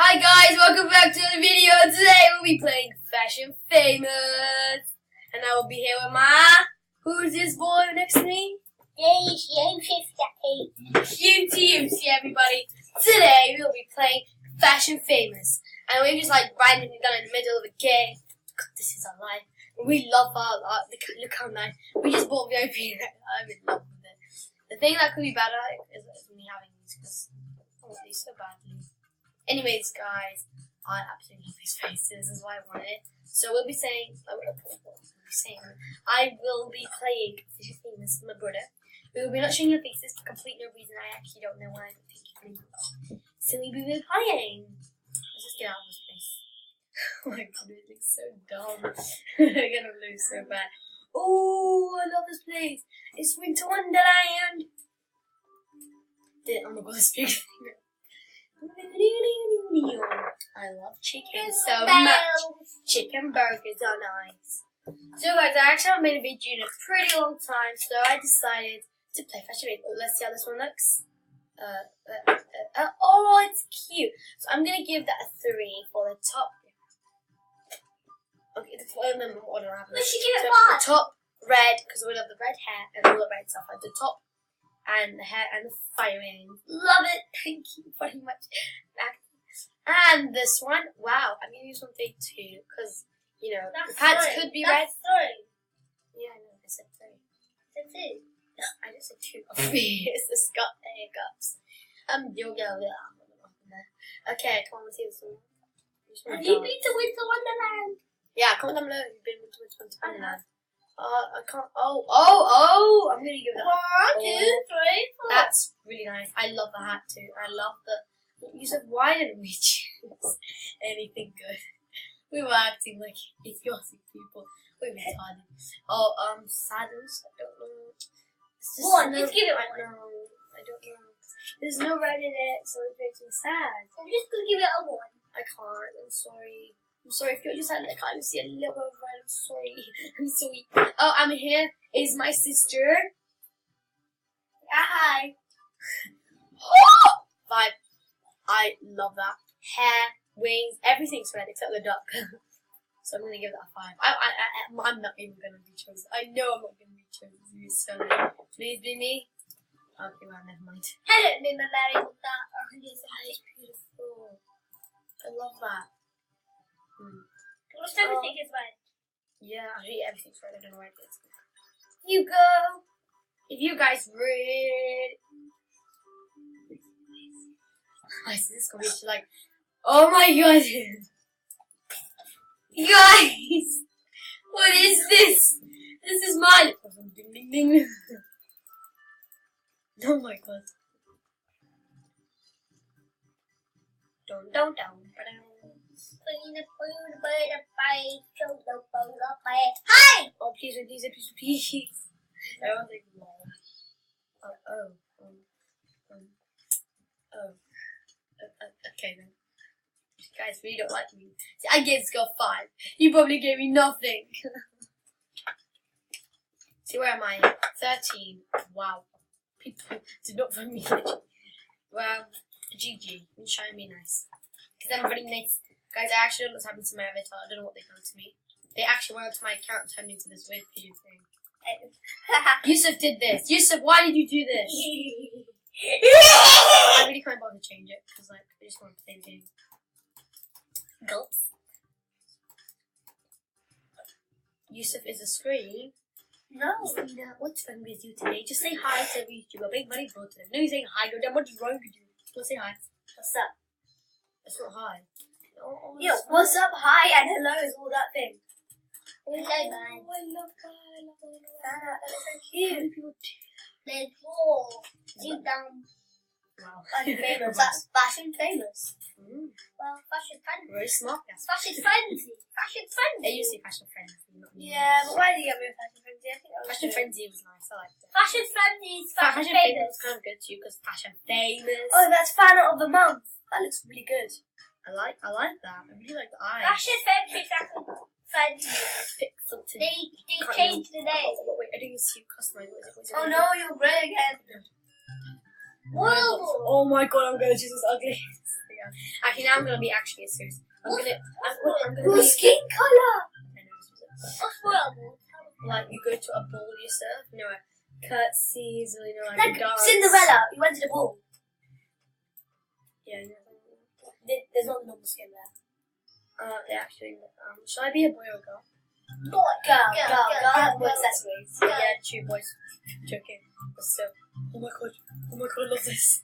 Hi guys, welcome back to the video. Today we'll be playing Fashion Famous. And I will be here with who's this boy next to me? Cutie everybody. Today we'll be playing Fashion Famous. And we've just randomly done it in the middle of a game. God, this is our life. We love our life. Look how nice. We just bought V.I.P. I'm in love with it. The thing that could be better is me having these because I want these so badly. Anyways, guys, I absolutely love these faces. This is why I want it. So we'll be saying, I will be playing Fashion Famous with my brother. We will be not showing your faces for complete no reason. I actually don't know why, but thank you very much. So we'll be playing. Let's just get out of this place. Oh my god, it looks so dumb. I'm gonna lose so bad. Oh, I love this place. It's Winter Wonderland. Oh my god, this big thing. I love chicken so much. Chicken burgers are nice. So guys, I actually haven't made a video in a pretty long time, so I decided to play Fashion Famous. Let's see how this one looks. Oh, it's cute. So I'm gonna give that a 3 for the top. Okay, I remember what I have. We should give it 5. The top red, because we love the red hair and all the red stuff. At the top. And the hair and the firing. Love it. Thank you very much. And this one, wow, I'm going to use one thing too, because, you know, the pants could be red. 3. Yeah, I know, I said 3. I said 2. I just said 2. Obvious, the Scott hiccups. You'll go there. Okay, come on, let's see this one. Have you been to Winter Wonderland? Yeah, comment down below if you've been to Winter Wonderland. I can't. Oh! I'm gonna give it 1, 2, 3, 4. That's really nice. I love the hat too. I love the. You said, why didn't we choose anything good? We were acting like idiotic people. We were retarded. Sadness. I don't know. Let's give it 1. I don't know. There's no red in it, so it makes me sad. I'm just gonna give it a 1. I can't. I'm sorry. I'm sorry if you're just like, I can't even see a little bit of red. I'm sorry. I'm sorry. Oh, I'm here. Is my sister. Hi. V.I.P. I love that. Hair, wings, everything's red except the duck. So I'm gonna give that a 5. I'm not even gonna be chosen. I know I'm not gonna be chosen. So please be me. Okay, well, never mind. Hello, me, my Mary. That is beautiful. I love that. What's everything is red? Yeah, I hate everything's red. I don't know why it is. You go. If you guys read. My sister's gonna be like, oh my god. Guys, what is this? This is mine. Ding ding ding. Oh my god. Don't. Hi! Oh, please. I don't think okay then. You guys really don't like me. See, I gave this girl 5. You probably gave me nothing. See, where am I? 13. Wow. People did not find me. Well, GG. I'm trying to be nice. Because I'm really nice. Guys, I actually don't know what's happened to my avatar. I don't know what they've done to me. They actually went onto my account and turned into this weird pigeon thing. Yusuf did this. Yusuf, why did you do this? I really can't bother to change it because, I just want to play the game. Gulps. Yusuf is a screen. No. Christina, what's wrong with you today? Just say hi to every YouTuber. Big money bro to them. No, you're saying hi. Go down. What is wrong with you? Go say hi. What's up? That's not hi. Yo, what's up, hi, and hello is all that thing. Hello, man. Oh, I love that. That's so Cute. cute. There's 4. Deep down. Wow. Fashion Famous. That's Fashion Famous. Well, Fashion Famous. Very smart. Yes. Fashion Frenzy. Fashion Frenzy. They used to say Fashion Frenzy. Yeah, but why did you get me a Fashion Frenzy? I think that was Fashion good. Frenzy was nice. I liked it. Fashion Frenzy is Fashion Fashion Famous Famous. was kind of good too because Fashion Famous. Oh, that's Fan of the Month. That looks really good. I like that. I really like the eyes. Fashion Family Fashion Frenzy. Pixel to They changed the name. Oh, wait, I didn't see customize. What is it? Oh no, you're grey again. Whoa! Oh my god, I'm gonna choose this ugly. go. Actually, now I'm gonna be actually serious. I'm gonna Your skin colour. What's wrong? Like you go to a ball yourself, you know, curtsies or you know, like a dance. Cinderella. You went to the ball. Yeah. There's not normal skin there. Yeah, actually, shall I be a boy or a girl? Boy. Girl. With accessories. Yeah, two boys. Joking. But still. Oh my god, I love this.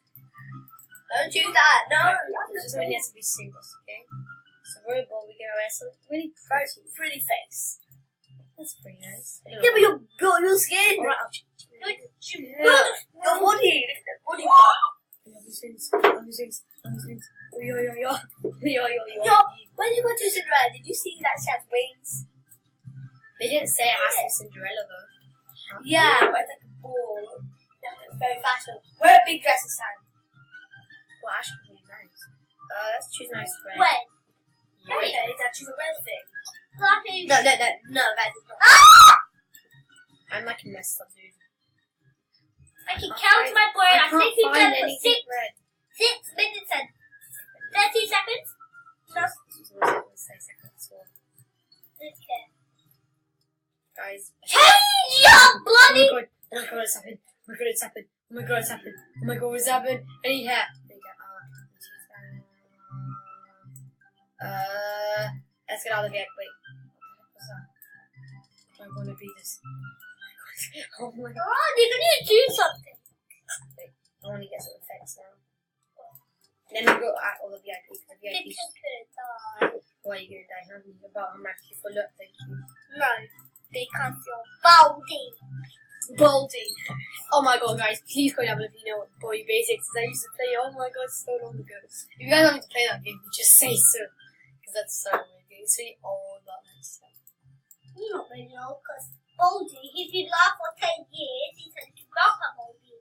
Don't do that. No. This just really has to be seamless, okay? So we're a ball, we get our ass really Pretty face. That's pretty nice. Yeah, but your skin. Alright, I'll Your body. Body. Yo. Yo, when you got to Cinderella, did you see that she has wings? They didn't say it has to be Cinderella though. Yeah, but it's like a ball. That's very fashionable. Wear a big dress this time. Well, actually, really nice. Let's choose nice red. When? Yeah. Okay, is that she's a red thing? No, that is not. I'm like messed up, dude. I can count my brain. I think we've done it for red. 6 minutes and 30 seconds. Just okay. Guys. Change your bloody. Oh my god, it's happened. Oh my god, it's happened. I need hair. Let's get out of the VIP. Wait. What's that? I'm gonna be this. Oh my god. Oh, you're gonna do something. Wait, I wanna get some effects now. Then we go at all the VIPs. The VIPs. Why are you gonna die? How about I'm actually full up, thank you. No, because you're baldy. Baldy. Oh my god, guys, please go down below if you know what Boy Basics is. I used to play, oh my god, so long ago. If you guys want me to play that game, just say so. Because that's so amazing. It's really all about that stuff. You're not really old, because Baldy, he's been alive for 10 years, he said to Grandpa Baldy.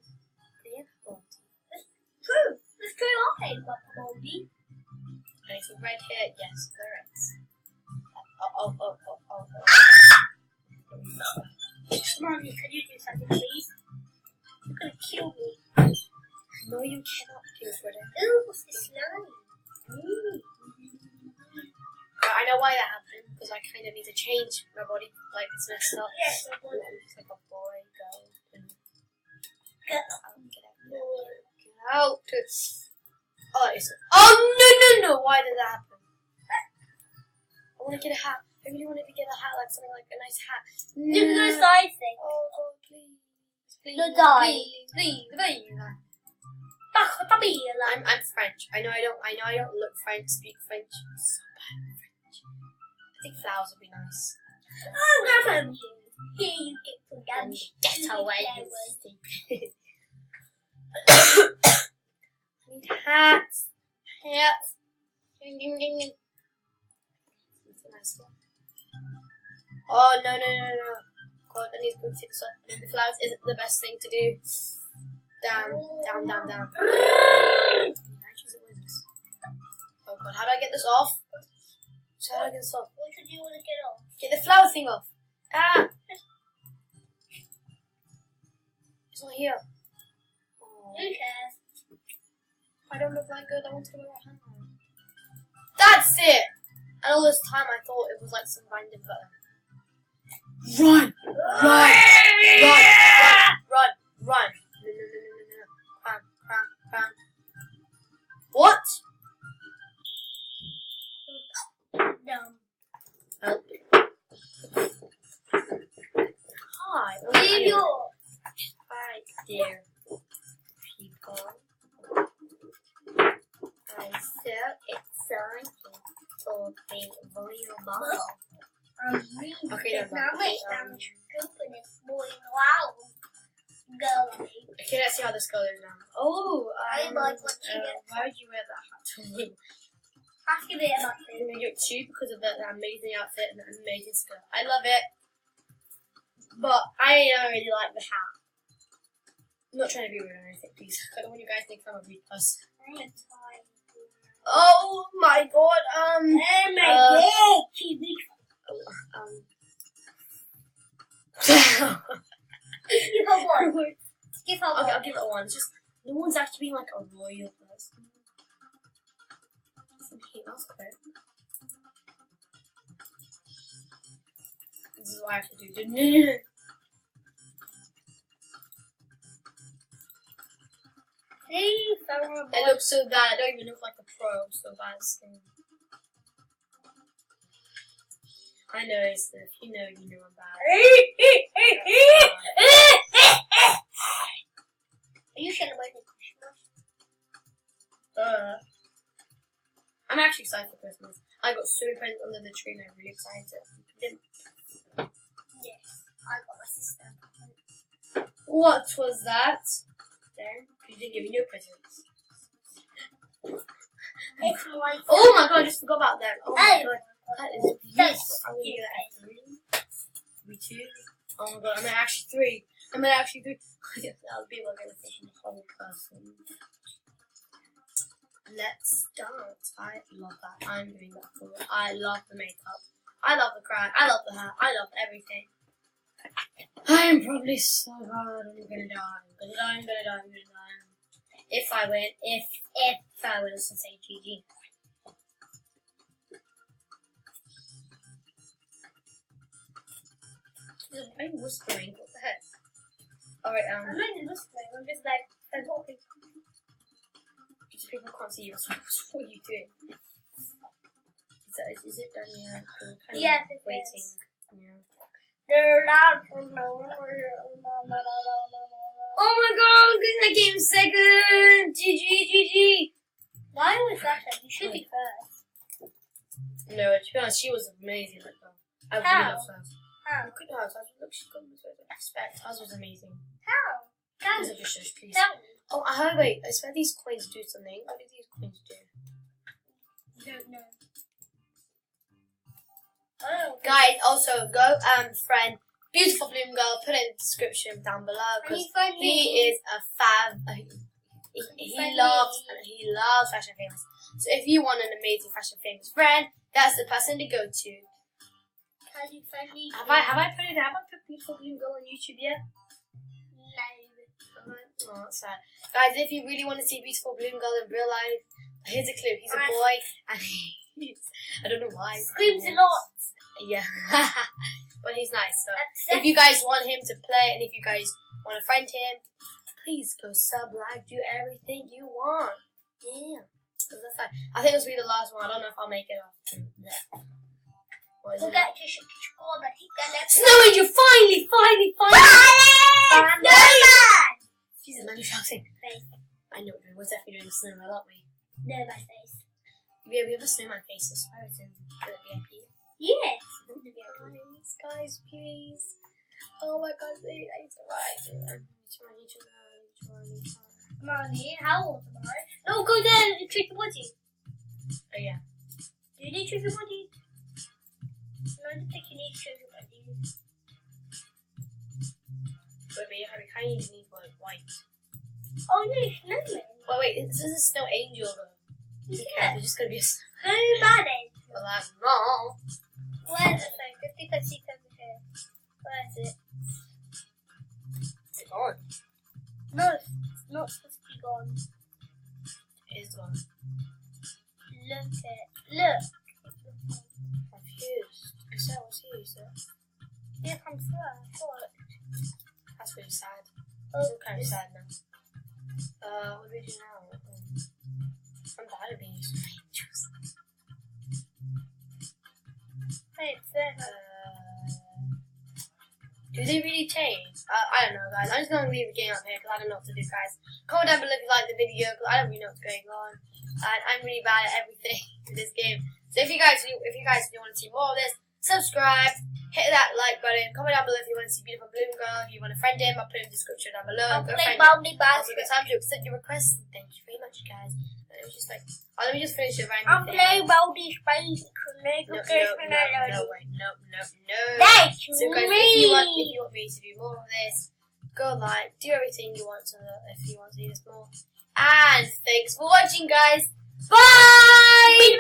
Yeah, Baldy. True. It's true, I played Grandpa Baldy. And it's red hair, yes, correct. Mommy, can you do something, please? You're gonna kill me. No, you cannot do it, brother. Ooh, what's this slime? I know why that happened, because I kind of need to change my body, like it's messed up. Yes, my body. It's like a boy, girl, and Get out. Oh, no, why did that happen? I want to get a hat. I really wanted to get a hat, like something like a nice hat. Do the side thing. Oh god, please. The die. Please. I'm French. I know I don't look French, speak French. I'm so bad at French. I think flowers would be nice. I'm gonna you. Here you get some gums. Get away, you stupid. I need hats. It's a nice one. Oh no. God, I need to put 6 up. The flowers isn't the best thing to do. Down. Oh god, how do I get this off? So how do I get this off? What should you want to get off? Get the flower thing off. Ah! It's not here. Oh. Who cares? I don't look that good. I want to wear a hat. That's it! And all this time I thought it was like some random button. Run! No. Run. What? No. Hi. Leave your. Hi there, people. I'm so excited for the real ball. Okay, Now I'm scooping this boy. Wow. Girl. Okay, let's see how this goes now. Oh, I like watching it. why would you wear that hat to me? Ask a bit about it. You're too because of that amazing outfit and that amazing skirt. I love it, but I don't really like the hat. I'm not trying to be rude or anything, please. I don't want you guys to think I'm a rude person. Oh my god, Oh my god. Give her one. Give her one. Okay, I'll give it a 1. Just no one's actually being like a royal person. That was quick. This is what I have to do. It looks so bad. I don't even look like a pro. So bad skin. I know it's the. You know I'm bad. Are you celebrating Christmas? I'm actually excited for Christmas. I got so many presents under the tree and I'm really excited. Yes, I got my sister. What was that? There? You didn't give me no presents. It's my Oh my god, I just forgot about that. Oh my god. That is beautiful. I'm gonna get that at 3. 2. Oh my god, I'm at actually 3. I'm at actually 3. That'll be like a whole person. Let's dance. I love that. I'm doing that for you. I love the makeup. I love the crown. I love the hair. I love everything. I am probably so hard. I'm gonna die. I'm gonna die. I'm gonna die. I'm gonna die. If I win. If I win, let's say GG. I'm whispering. What the heck? Alright, I'm not even whispering. I'm just like, I'm talking. People can't see you. So what are you doing? Is it done yet? Yes, it waiting. is. Yeah. They're loud. Oh my god, I'm getting that game second! GG! Why was that? You should be first. No, to be honest, she was amazing. Like, I really How? loved her. How? Look at hers. Look, she's got this respect. Hers was amazing. How? How? These are just shush, please. Tell me. Oh, I heard, wait, I swear these coins do something. What do these coins do? Don't know. Oh. Guys, also go friend Beautiful Bloom Girl, put it in the description down below because he is a fan. He loves Fashion Famous. So if you want an amazing Fashion Famous friend, that's the person to go to. Can you find me? Have I put Beautiful Bloom Girl on YouTube yet? No. Oh, that's sad. Guys, if you really want to see Beautiful Bloom Girl in real life, here's a clue. He's a boy and he's, I don't know why. Screams a lot. Yeah. But he's nice. So if you guys want him to play and if you guys want to friend him, please go sub, like, do everything you want. Yeah. So that's fine. I think this will be the last one. I don't know if I'll make it up. What is it? Snowing, you finally! Snowman! Jesus, man, you're shouting. I know we're definitely doing a snowman, aren't we? No, my face. Yeah, we have a snowman face. I swear it's in the V.I.P. Yes. Guys, please. Oh my god, I need to write. Mommy, how old am I? No, go there and trick your body. Oh yeah. Do you need to trick your body? No, I don't think you need to trick your body. Wait, I kind of need white. Oh no, snowman. Wait, this is a snow angel though. Yeah. It's just gonna be a Snowman angel. Well, I'm wrong. Where is it? 50 seats over here. Where is it? Is it gone? No, it's not supposed to be gone. It is gone. Look. Confused. I said I was here, so. Here comes her. What? That's really sad. Oh, I'm kind of sad now. What do we do now? I'm tired of being so dangerous. Hey, it's there. Do they really change? I don't know, guys. I'm just going to leave the game up here because I don't know what to do, guys. Comment down below if you like the video because I don't really know what's going on. And I'm really bad at everything in this game. So if you guys do want to see more of this, subscribe, hit that like button, comment down below if you want to see Beautiful Bloom Girl, if you want to friend him, I'll put him in the description down below. I'll Go play friend him. Bounty Also, Basket. it's time to accept your requests. Thank you very much, guys. And it was just like, let me just finish it right I'll now. play Bounty Space. No. That's So guys, if you want me to do more of this, go like, do everything you want to if you want to do this more. And thanks for watching, guys. Bye!